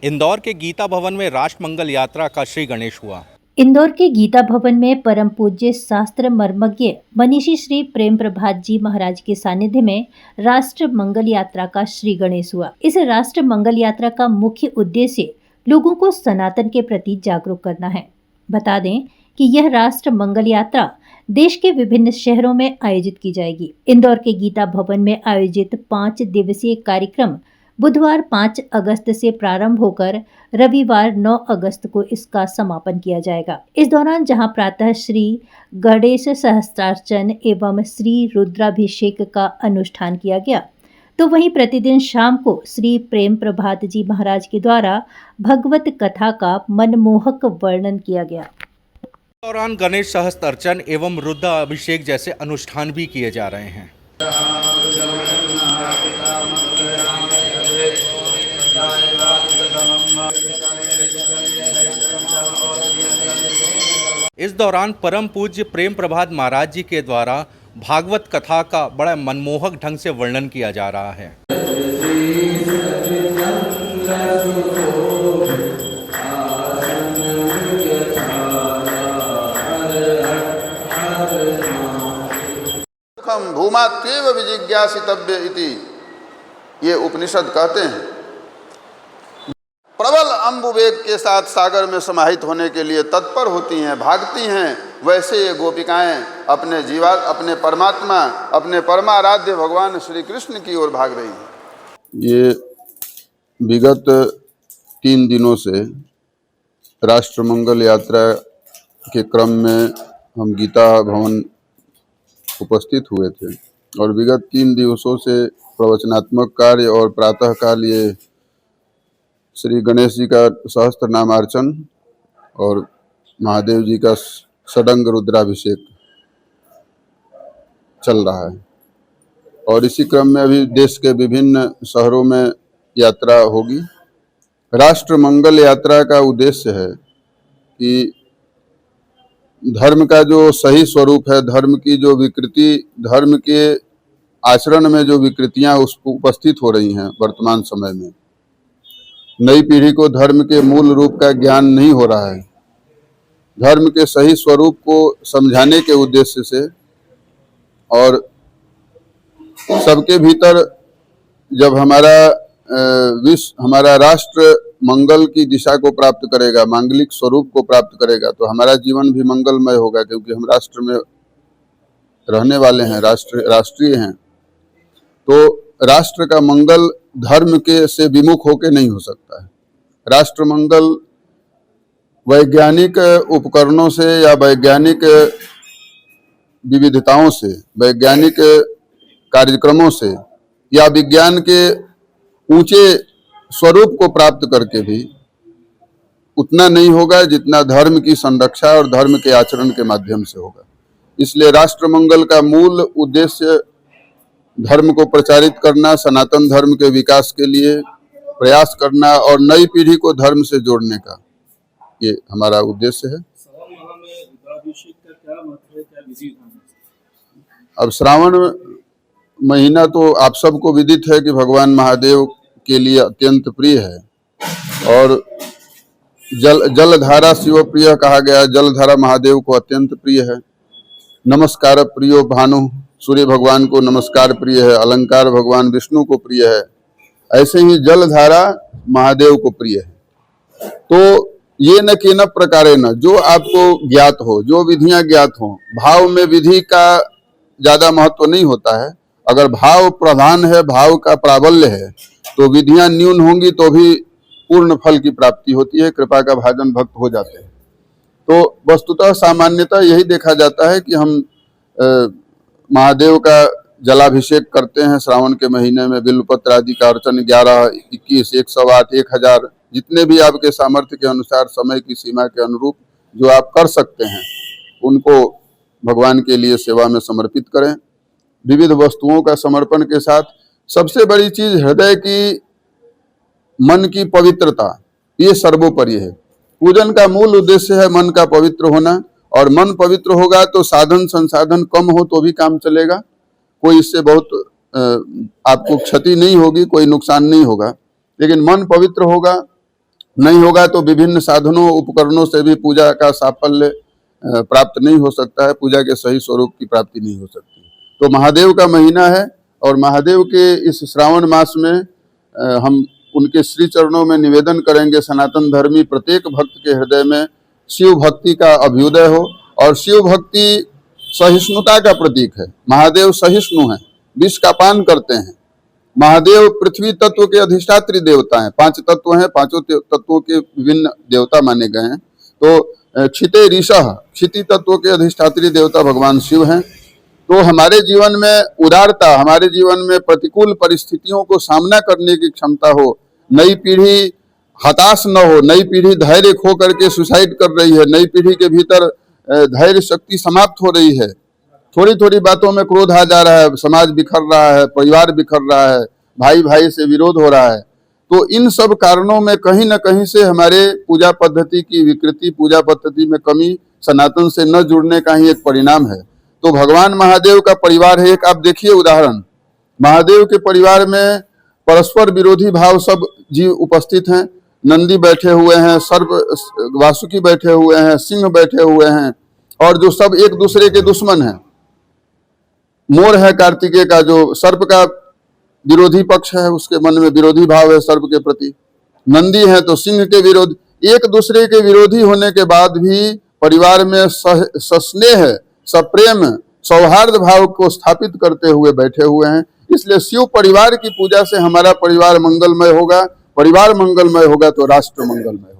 इंदौर के गीता भवन में राष्ट्र मंगल यात्रा का श्री गणेश हुआ। इंदौर के गीता भवन में परम पूज्य शास्त्र मर्मज्ञ मनीषी श्री प्रेम प्रभात जी महाराज के सानिध्य में राष्ट्र मंगल यात्रा का श्री गणेश हुआ। इस राष्ट्र मंगल यात्रा का मुख्य उद्देश्य लोगों को सनातन के प्रति जागरूक करना है। बता दें कि यह राष्ट्र मंगल यात्रा देश के विभिन्न शहरों में आयोजित की जाएगी। इंदौर के गीता भवन में आयोजित 5 दिवसीय कार्यक्रम बुधवार 5 अगस्त से प्रारंभ होकर रविवार 9 अगस्त को इसका समापन किया जाएगा। इस दौरान जहां प्रातः श्री गणेश सहस्त्रार्चन एवं श्री रुद्राभिषेक का अनुष्ठान किया गया, तो वहीं प्रतिदिन शाम को श्री प्रेम प्रभात जी महाराज के द्वारा भगवत कथा का मनमोहक वर्णन किया गया। इस दौरान गणेश सहस्त्रार्चन एवं रुद्राभिषेक जैसे अनुष्ठान भी किए जा रहे हैं। इस दौरान परम पूज्य प्रेम प्रभात महाराज जी के द्वारा भागवत कथा का बड़ा मनमोहक ढंग से वर्णन किया जा रहा है। भूमात्येव विजिज्ञासितव्य इति ये उपनिषद कहते हैं। प्रबल अम्बुवेग के साथ सागर में समाहित होने के लिए तत्पर होती हैं, भागती हैं, वैसे ये गोपिकाएं अपने परमात्मा, अपने परमाराध्य भगवान श्री कृष्ण की ओर भाग रही हैं। ये विगत 3 दिनों से राष्ट्रमंगल यात्रा के क्रम में हम गीता भवन उपस्थित हुए थे और विगत 3 दिवसों से प्रवचनात्मक कार्य और प्रातःकाल ये श्री गणेश जी का सहस्त्र नामार्चन और महादेव जी का षडंग रुद्राभिषेक चल रहा है और इसी क्रम में अभी देश के विभिन्न शहरों में यात्रा होगी। राष्ट्र मंगल यात्रा का उद्देश्य है कि धर्म का जो सही स्वरूप है, धर्म की जो विकृति, धर्म के आचरण में जो विकृतियां उपस्थित हो रही हैं वर्तमान समय में, नई पीढ़ी को धर्म के मूल रूप का ज्ञान नहीं हो रहा है। धर्म के सही स्वरूप को समझाने के उद्देश्य से और सबके भीतर जब हमारा राष्ट्र मंगल की दिशा को प्राप्त करेगा, मांगलिक स्वरूप को प्राप्त करेगा, तो हमारा जीवन भी मंगलमय होगा, क्योंकि हम राष्ट्र में रहने वाले हैं, राष्ट्रीय हैं। तो राष्ट्र का मंगल धर्म के से विमुख होकर नहीं हो सकता है। राष्ट्र मंगल वैज्ञानिक उपकरणों से या वैज्ञानिक विविधताओं से, वैज्ञानिक कार्यक्रमों से या विज्ञान के ऊंचे स्वरूप को प्राप्त करके भी उतना नहीं होगा जितना धर्म की संरक्षा और धर्म के आचरण के माध्यम से होगा। इसलिए राष्ट्र मंगल का मूल उद्देश्य धर्म को प्रचारित करना, सनातन धर्म के विकास के लिए प्रयास करना और नई पीढ़ी को धर्म से जोड़ने का ये हमारा उद्देश्य है। अब श्रावण महीना तो आप सबको विदित है कि भगवान महादेव के लिए अत्यंत प्रिय है और जलधारा शिव प्रिय कहा गया। जलधारा महादेव को अत्यंत प्रिय है। नमस्कार प्रियो भानु, सूर्य भगवान को नमस्कार प्रिय है। अलंकार भगवान विष्णु को प्रिय है। ऐसे ही जलधारा महादेव को प्रिय है। तो ये न कि न प्रकारे न, जो आपको ज्ञात हो, जो विधियां ज्ञात हो, भाव में विधि का ज्यादा महत्व नहीं होता है। अगर भाव प्रधान है, भाव का प्राबल्य है, तो विधियां न्यून होंगी तो भी पूर्ण फल की प्राप्ति होती है, कृपा का भाजन भक्त हो जाते हैं। तो वस्तुतः सामान्यतः यही देखा जाता है कि हम महादेव का जलाभिषेक करते हैं श्रावण के महीने में। बिल्वपत्र आदि का अर्चन 11, 21, 108, 1000 जितने भी आपके सामर्थ्य के अनुसार, समय की सीमा के अनुरूप जो आप कर सकते हैं, उनको भगवान के लिए सेवा में समर्पित करें। विविध वस्तुओं का समर्पण के साथ सबसे बड़ी चीज हृदय की, मन की पवित्रता, ये सर्वोपरि है। पूजन का मूल उद्देश्य है मन का पवित्र होना, और मन पवित्र होगा तो साधन संसाधन कम हो तो भी काम चलेगा। कोई इससे बहुत आपको क्षति नहीं होगी, कोई नुकसान नहीं होगा। लेकिन मन पवित्र होगा नहीं होगा तो विभिन्न साधनों उपकरणों से भी पूजा का साफल्य प्राप्त नहीं हो सकता है, पूजा के सही स्वरूप की प्राप्ति नहीं हो सकती। तो महादेव का महीना है और महादेव के इस श्रावण मास में हम उनके श्री चरणों में निवेदन करेंगे, सनातन धर्मी प्रत्येक भक्त के हृदय में शिव भक्ति का अभ्युदय हो। और शिव भक्ति सहिष्णुता का प्रतीक है। महादेव सहिष्णु हैं, विष का पान करते हैं। महादेव पृथ्वी तत्व के अधिष्ठात्री देवता हैं। 5 तत्व हैं, 5 तत्वों के विभिन्न देवता माने गए हैं। तो क्षिते ऋषः, क्षिति तत्व के अधिष्ठात्री देवता भगवान शिव हैं। तो हमारे जीवन में उदारता, हमारे जीवन में प्रतिकूल परिस्थितियों को सामना करने की क्षमता हो, नई पीढ़ी हताश न हो, नई पीढ़ी धैर्य खो करके सुसाइड कर रही है, नई पीढ़ी के भीतर धैर्य शक्ति समाप्त हो रही है, थोड़ी थोड़ी बातों में क्रोध आ जा रहा है, समाज बिखर रहा है, परिवार बिखर रहा है, भाई भाई से विरोध हो रहा है। तो इन सब कारणों में कहीं न कहीं से हमारे पूजा पद्धति की विकृति, पूजा पद्धति में कमी, सनातन से न जुड़ने का ही एक परिणाम है। तो भगवान महादेव का परिवार है एक, आप देखिए उदाहरण, महादेव के परिवार में परस्पर विरोधी भाव सब जीव उपस्थित हैं। नंदी बैठे हुए हैं, सर्प वासुकी बैठे हुए हैं, सिंह बैठे हुए हैं, और जो सब एक दूसरे के दुश्मन हैं। मोर है कार्तिकेय का, जो सर्प का विरोधी पक्ष है, उसके मन में विरोधी भाव है सर्प के प्रति। नंदी है तो सिंह के विरोधी, एक दूसरे के विरोधी होने के बाद भी परिवार में सस्नेह, सप्रेम, सौहार्द भाव को स्थापित करते हुए बैठे हुए हैं। इसलिए शिव परिवार की पूजा से हमारा परिवार मंगलमय होगा, परिवार मंगलमय होगा तो राष्ट्र मंगलमय होगा।